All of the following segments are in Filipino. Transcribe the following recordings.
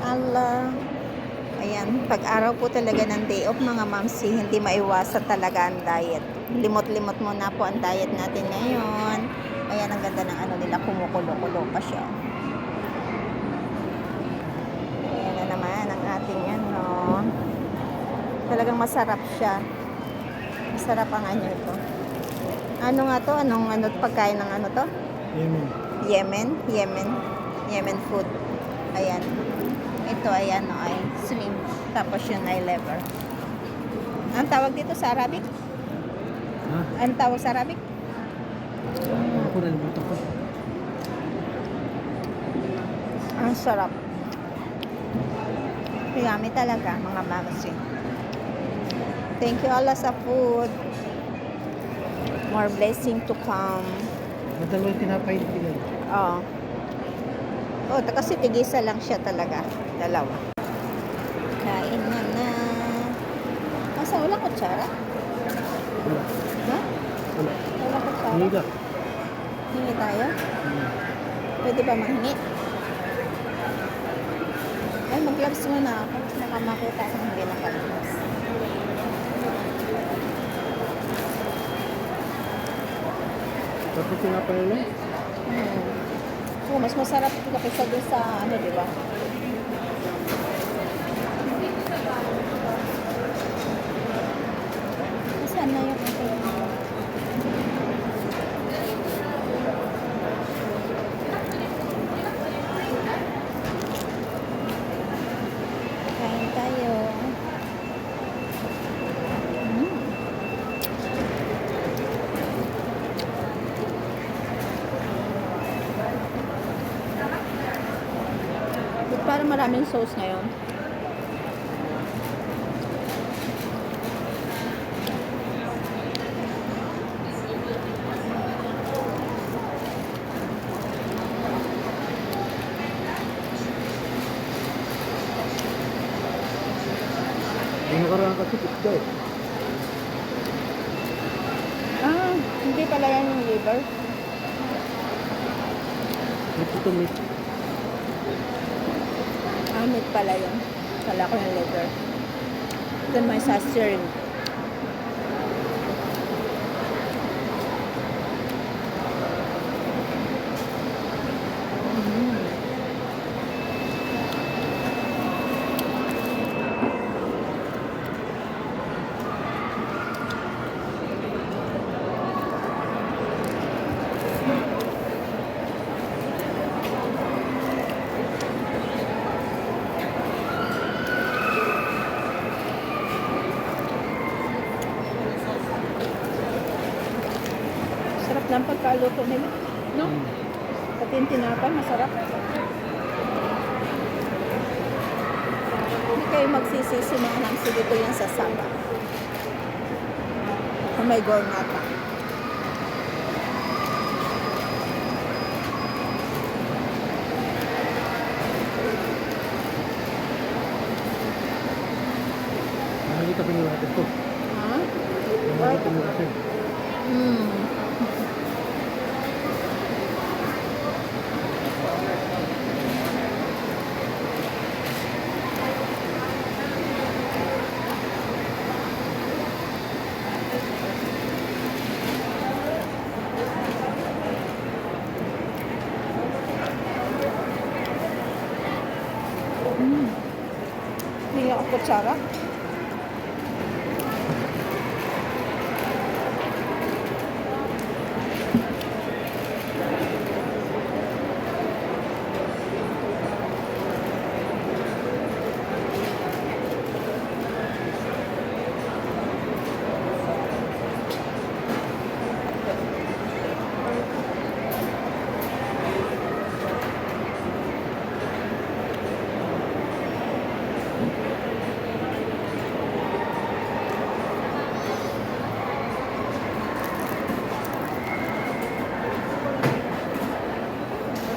Allah. Ayan, pag-araw po talaga ng day off mga mamsi, hindi maiwasan talaga ang diet. Limot-limot muna po ang diet natin ngayon. Ayan, ang ganda ng ano nila, kumukulo-kulo pa siya. Ayan na naman ang ating ano. Talagang masarap siya. Masarap ang ano ito. Ano nga to? Anong ano, pagkain ng ano to? Yemen food. Ayan. Ito ay ano ay shrimp. Tapos yun ay liver. Ang tawag dito sa Arabic? Ha? Ang tawag sa Arabic? Ako nalimutan ko. Ang sarap. Yummy talaga mga mamasi. Thank you Allah sa food. More blessing to come. Madalawang tinapay din. Oo. Oh, kasi tigisa lang siya talaga. Dalawa. Kain na na. Asa wala kutsara? Wala. Ha? Wala. Wala kutsara? Hindi ka. Hingi tayo? Pwede ba manghingi? Ay, mag-gloves muna ako. Baka makita kung hindi naka-gloves. Tapos tinapay na? Oh, mas masarap ito kaysa doon sa ano, di ba? Saan na yung ating kain tayo. Parang maraming sauce ngayon. Yung nakaraan kasi pizza eh. Ah, hindi pala yan yung liver. Ito meat. Ah, meat pala yun. Kala ko yung liver. Ito may sasir. Sarap ng pagkaluto nila. No? Pati yung tinapay, masarap. Hindi kayo magsisisi mga hamsi dito yan sa Saba. Oh my God, nata. Nakikita ko yung lahat ito. Ha? Nakikita mo kasi. Hindi ako kutsara.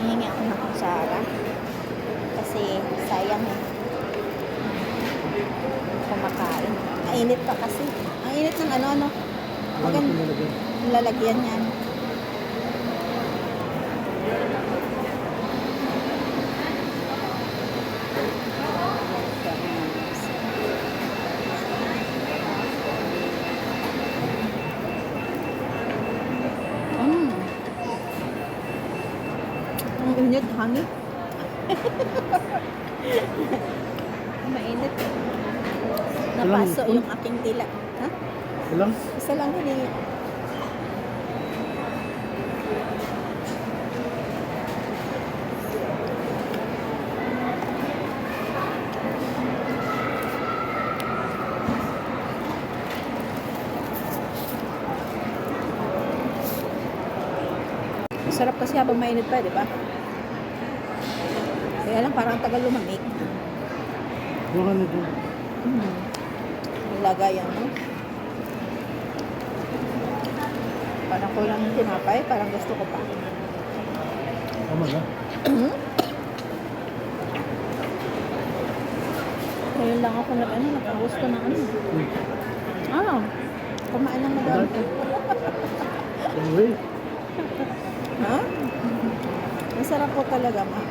Hihingi ako ng kutsara. Kasi sayang eh. Kumakain. Mainit pa kasi. Ang init ng ano. Wala ko nilagyan. Lalagyan yan. Init, honey. Mainit. Napaso spoon? yung aking dila. Ha? Walang? Isa lang hiningi. Masarap kasi habang mainit pa, di ba? Kaya lang parang tagal lumamig. Bukan na dyan. Lagayan, no? Parang kulang yung tinapay, parang gusto ko pa. Tama na. Ngayon lang ako nakagusto ng ano. Kumain ng madami. Anyway, Ha? Masarap po talaga, ma.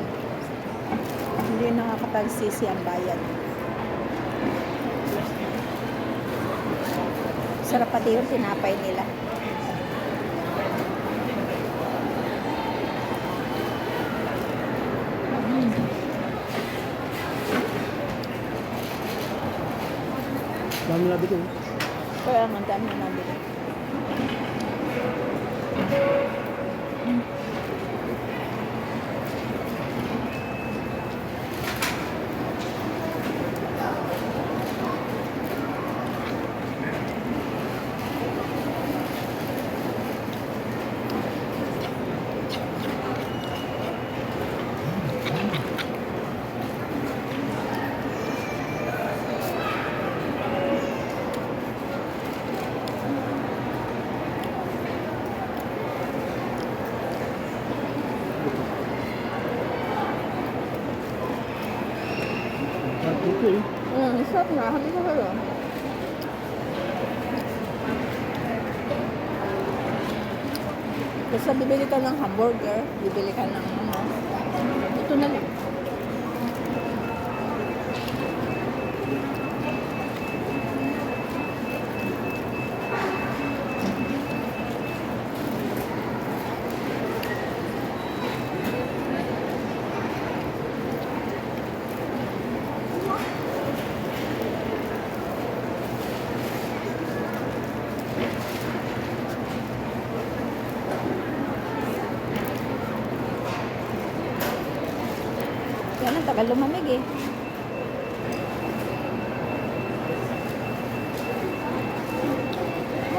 Hindi nakakapagsisi ang bayan. Sarap pati yung tinapay nila. dami labi ko. Kaya ang dami na nabili. Dito eh. Sarap na. Habi ko kayo. Basta bibili ka ng hamburger, bibili ka ng ano. Ito na lang. Yan ang tagal lumamig eh.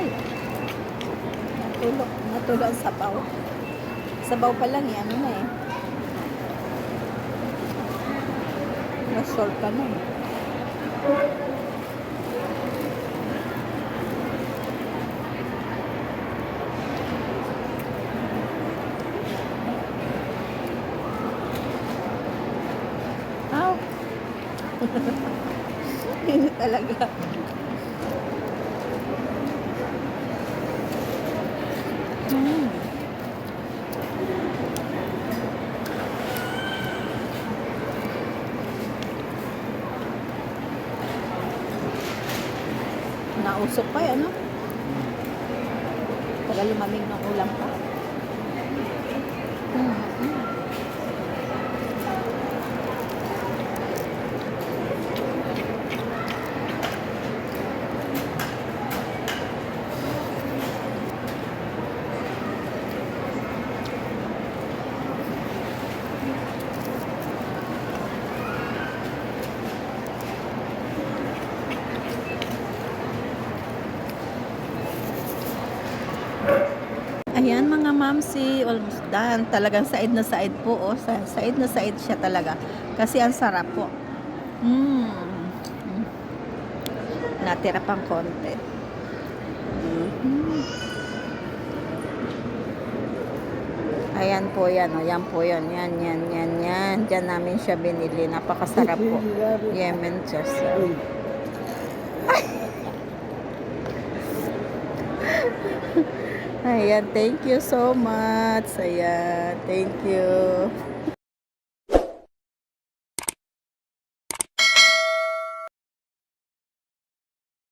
Ay. Natulo ang sabaw. Sabaw pa lang yan, ano na eh. Na-short ka na eh. Ow! Init talaga. Nausok pa yan, no? Tagal lumamig ng ulam pa. Ayan mga mamsi, almost done. Talagang side po. Oh. Side na side siya talaga. Kasi ang sarap po. Natira pang konti. Ayan po yan. Oh. Yan po yan. Yan. Diyan namin siya binili. Napakasarap po. Yemen just. Ayan, thank you so much. Ayan, thank you.